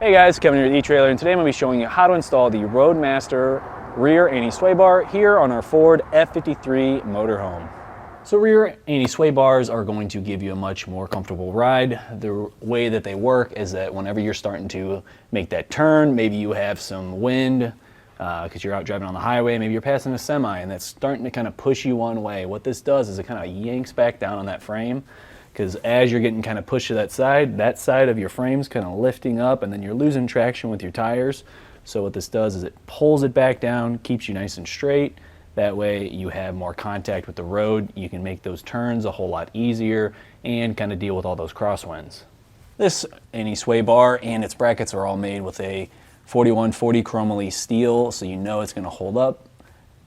Hey guys, Kevin here with eTrailer, and today I'm going to be showing you how to install the Roadmaster rear anti-sway bar here on our Ford F-53 motorhome. So rear anti-sway bars are going to give you a much more comfortable ride. The way that they work is that whenever you're starting to make that turn, maybe you have some wind because you're out driving on the highway, maybe you're passing a semi and that's starting to kind of push you one way. What this does is it kind of yanks back down on that frame, because as you're getting kind of pushed to that side of your frame's kind of lifting up and then you're losing traction with your tires. So what this does is it pulls it back down, keeps you nice and straight. That way you have more contact with the road. You can make those turns a whole lot easier and kind of deal with all those crosswinds. This anti-sway bar and its brackets are all made with a 4140 chromoly steel, so you know it's going to hold up.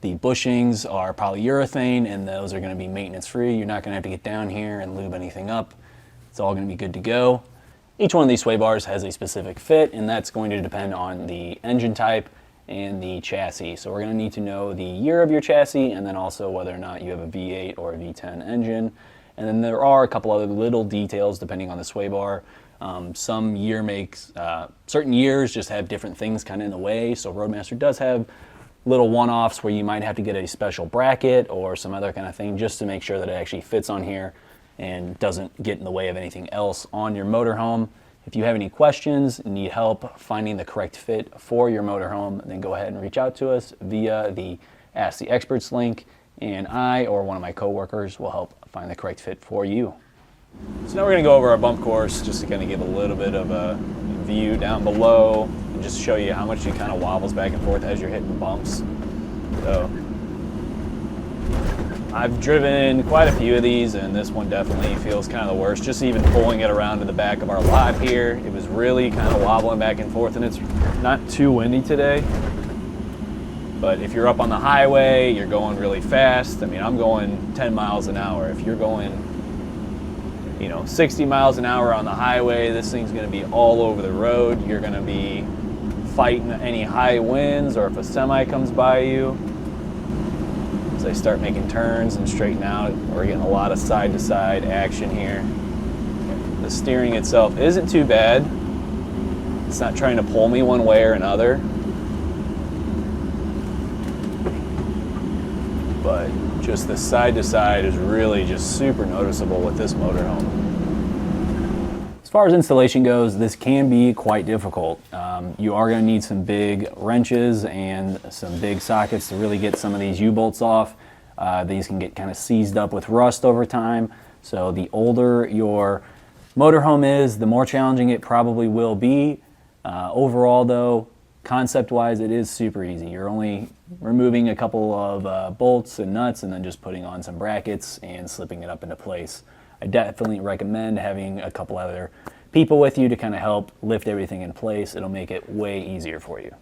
The bushings are polyurethane, and those are going to be maintenance free. You're not going to have to get down here and lube anything up. It's all going to be good to go. Each one of these sway bars has a specific fit, and that's going to depend on the engine type and the chassis. So we're going to need to know the year of your chassis, and then also whether or not you have a V8 or a V10 engine. And then there are a couple other little details depending on the sway bar. Some year makes, certain years just have different things kind of in the way. So Roadmaster does have little one-offs where you might have to get a special bracket or some other kind of thing just to make sure that it actually fits on here and doesn't get in the way of anything else on your motorhome. If you have any questions, need help finding the correct fit for your motorhome, then go ahead and reach out to us via the Ask the Experts link, and I or one of my coworkers will help find the correct fit for you. So now we're going to go over our bump course just to kind of give a little bit of a view down below and just show you how much it kind of wobbles back and forth as you're hitting bumps. So I've driven quite a few of these, and this one definitely feels kind of the worst. Just even pulling it around to the back of our lot here, it was really kind of wobbling back and forth, and it's not too windy today. But if you're up on the highway, you're going really fast. I mean, I'm going 10 miles an hour. If you're going 60 miles an hour on the highway, this thing's going to be all over the road. You're going to be fighting any high winds, or if a semi comes by you. As I start making turns and straighten out, we're getting a lot of side-to-side action here. The steering itself isn't too bad. It's not trying to pull me one way or another. But just the side-to-side is really just super noticeable with this motorhome. As far as installation goes, this can be quite difficult. You are going to need some big wrenches and some big sockets to really get some of these U-bolts off. These can get kind of seized up with rust over time. So the older your motorhome is, the more challenging it probably will be. Overall though, concept-wise, it is super easy. You're only removing a couple of bolts and nuts and then just putting on some brackets and slipping it up into place. I definitely recommend having a couple other people with you to kind of help lift everything in place. It'll make it way easier for you.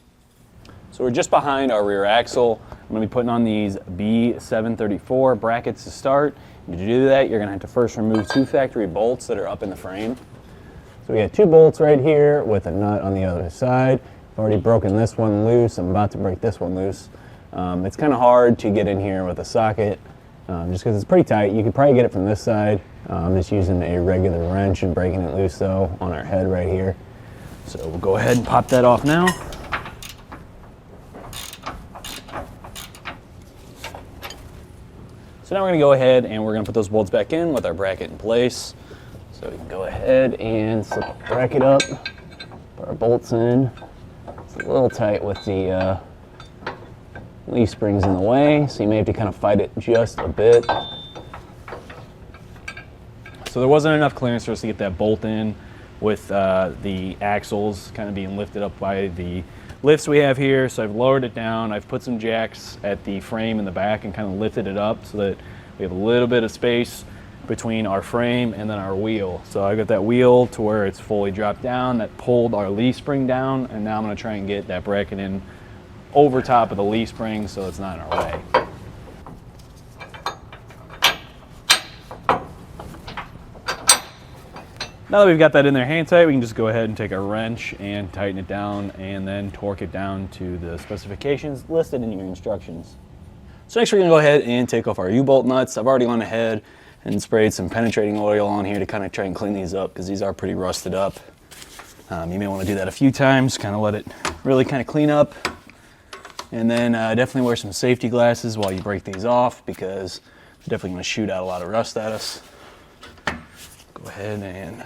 So we're just behind our rear axle. I'm going to be putting on these B734 brackets to start. And to do that, you're going to have to first remove two factory bolts that are up in the frame. So we got two bolts right here with a nut on the other side. I've already broken this one loose. I'm about to break this one loose. It's kind of hard to get in here with a socket just because it's pretty tight. You could probably get it from this side. I'm just using a regular wrench and breaking it loose though on our head right here. So we'll go ahead and pop that off now. So now we're going to go ahead and we're going to put those bolts back in with our bracket in place. So we can go ahead and slip the bracket up, put our bolts in. It's a little tight with the leaf springs in the way, so you may have to kind of fight it just a bit. So there wasn't enough clearance for us to get that bolt in with the axles kind of being lifted up by the lifts we have here. So I've lowered it down. I've put some jacks at the frame in the back and kind of lifted it up so that we have a little bit of space between our frame and then our wheel. So I got that wheel to where it's fully dropped down. That pulled our leaf spring down, and now I'm going to try and get that bracket in over top of the leaf spring so it's not in our way. Now that we've got that in there hand tight, we can just go ahead and take a wrench and tighten it down and then torque it down to the specifications listed in your instructions. So next we're going to go ahead and take off our U-bolt nuts. I've already gone ahead and sprayed some penetrating oil on here to kind of try and clean these up because these are pretty rusted up. You may want to do that a few times, kind of let it really kind of clean up. And then definitely wear some safety glasses while you break these off, because they're definitely going to shoot out a lot of rust at us. Go ahead and...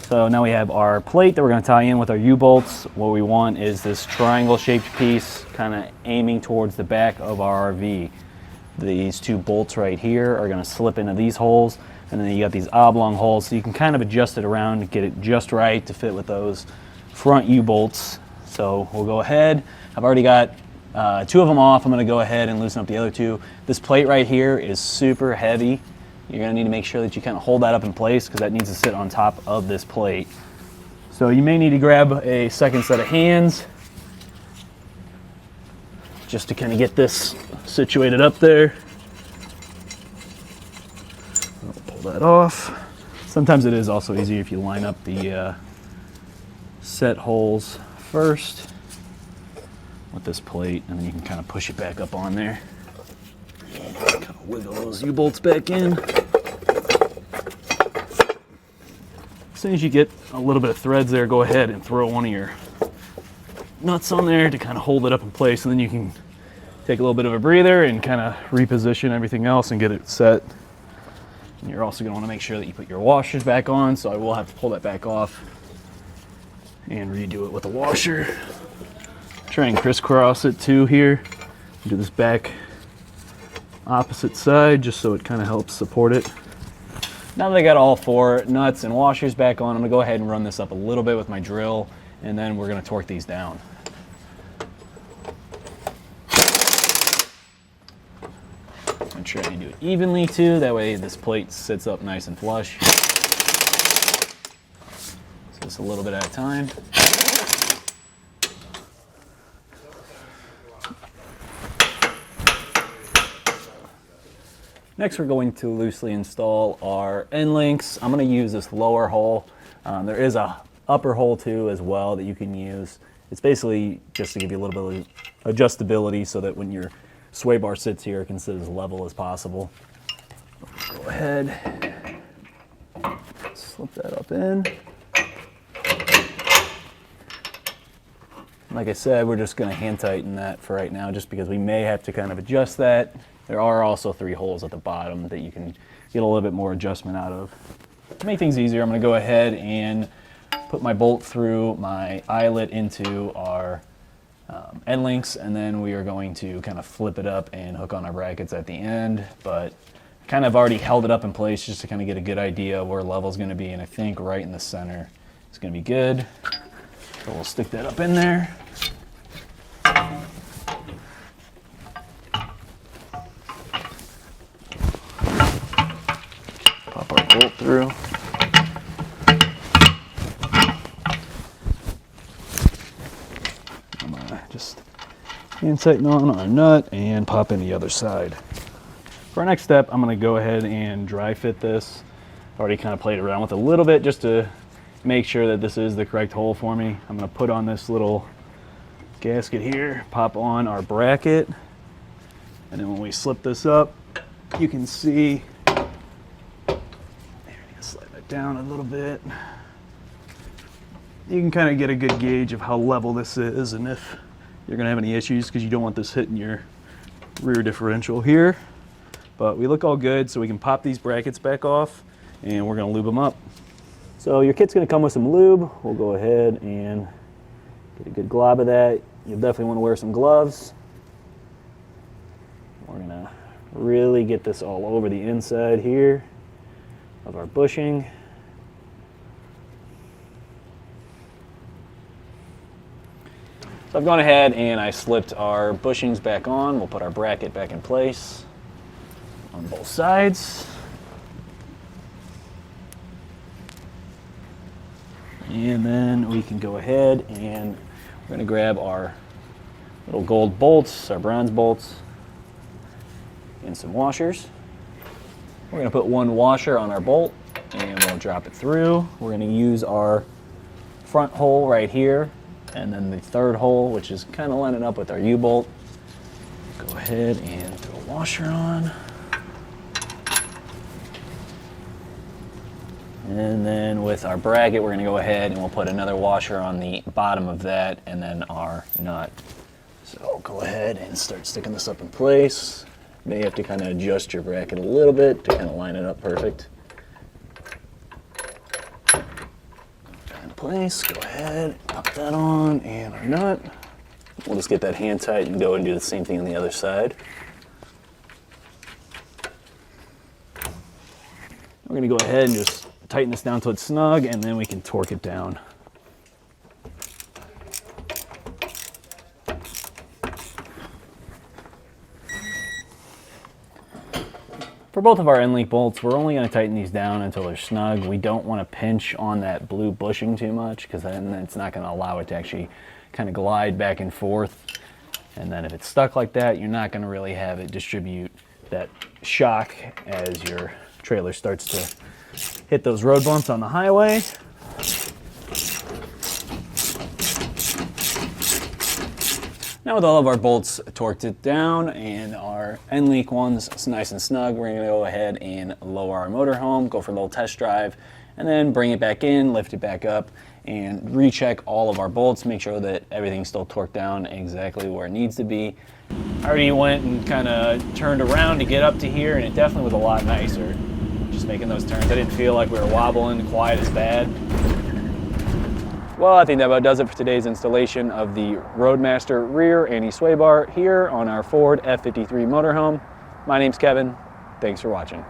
So now we have our plate that we're going to tie in with our U-bolts. What we want is this triangle-shaped piece kind of aiming towards the back of our RV. These two bolts right here are going to slip into these holes, and then you got these oblong holes, so you can kind of adjust it around to get it just right to fit with those front U-bolts. So we'll go ahead. I've already got 2 of them off. I'm going to go ahead and loosen up the other 2. This plate right here is super heavy. You're going to need to make sure that you kind of hold that up in place, because that needs to sit on top of this plate. So you may need to grab a second set of hands just to kind of get this situated up there. I'll pull that off. Sometimes it is also easier if you line up the set holes first with this plate, and then you can kind of push it back up on there. Kind of wiggle those U-bolts back in. As soon as you get a little bit of threads there, go ahead and throw one of your nuts on there to kind of hold it up in place, and then you can take a little bit of a breather and kind of reposition everything else and get it set. And you're also going to want to make sure that you put your washers back on, so I will have to pull that back off and redo it with a washer. Try and crisscross it too here. Do this back opposite side just so it kind of helps support it. Now that I got all 4 nuts and washers back on, I'm going to go ahead and run this up a little bit with my drill, and then we're going to torque these down. I'm trying to do it evenly too, that way this plate sits up nice and flush. So just a little bit at a time. Next, we're going to loosely install our end links. I'm going to use this lower hole. There is a upper hole too as well that you can use. It's basically just to give you a little bit of adjustability so that when your sway bar sits here, it can sit as level as possible. Go ahead, slip that up in. Like I said, we're just going to hand tighten that for right now, just because we may have to kind of adjust that. There are also 3 holes at the bottom that you can get a little bit more adjustment out of. To make things easier, I'm going to go ahead and put my bolt through my eyelet into our end links, and then we are going to kind of flip it up and hook on our brackets at the end. But kind of already held it up in place just to kind of get a good idea of where level is going to be, and I think right in the center is going to be good. So we'll stick that up in there. Pop our bolt through. I'm gonna just hand tighten on our nut and pop in the other side. For our next step, I'm going to go ahead and dry fit this. Already kind of played around with it a little bit just to make sure that this is the correct hole for me. I'm going to put on this little gasket here, pop on our bracket, and then when we slip this up, you can see, slide that down a little bit. You can kind of get a good gauge of how level this is and if you're going to have any issues, because you don't want this hitting your rear differential here. But we look all good, so we can pop these brackets back off, and we're going to lube them up. So your kit's going to come with some lube. We'll go ahead and get a good glob of that. You'll definitely want to wear some gloves. We're going to really get this all over the inside here of our bushing. So I've gone ahead and I slipped our bushings back on. We'll put our bracket back in place on both sides. And then we can go ahead and we're going to grab our little gold bolts, our bronze bolts, and some washers. We're going to put one washer on our bolt and we'll drop it through. We're going to use our front hole right here, and then the third hole, which is kind of lining up with our U-bolt. Go ahead and throw a washer on. And then with our bracket, we're going to go ahead and we'll put another washer on the bottom of that and then our nut. So I'll go ahead and start sticking this up in place. You may have to kind of adjust your bracket a little bit to kind of line it up perfect. In place, go ahead, pop that on, and our nut. We'll just get that hand tight and go and do the same thing on the other side. We're going to go ahead and just tighten this down till it's snug, and then we can torque it down. For both of our end link bolts, we're only going to tighten these down until they're snug. We don't want to pinch on that blue bushing too much, because then it's not going to allow it to actually kind of glide back and forth. And then if it's stuck like that, you're not going to really have it distribute that shock as your trailer starts to hit those road bumps on the highway. Now with all of our bolts torqued it down and our end link ones nice and snug, we're going to go ahead and lower our motor home, go for a little test drive, and then bring it back in, lift it back up, and recheck all of our bolts, make sure that everything's still torqued down exactly where it needs to be. I already went and kind of turned around to get up to here, and it definitely was a lot nicer. Just making those turns, I didn't feel like we were wobbling quite as bad. Well, I think that about does it for today's installation of the Roadmaster rear anti-sway bar here on our Ford F-53 motorhome. My name's Kevin. Thanks for watching.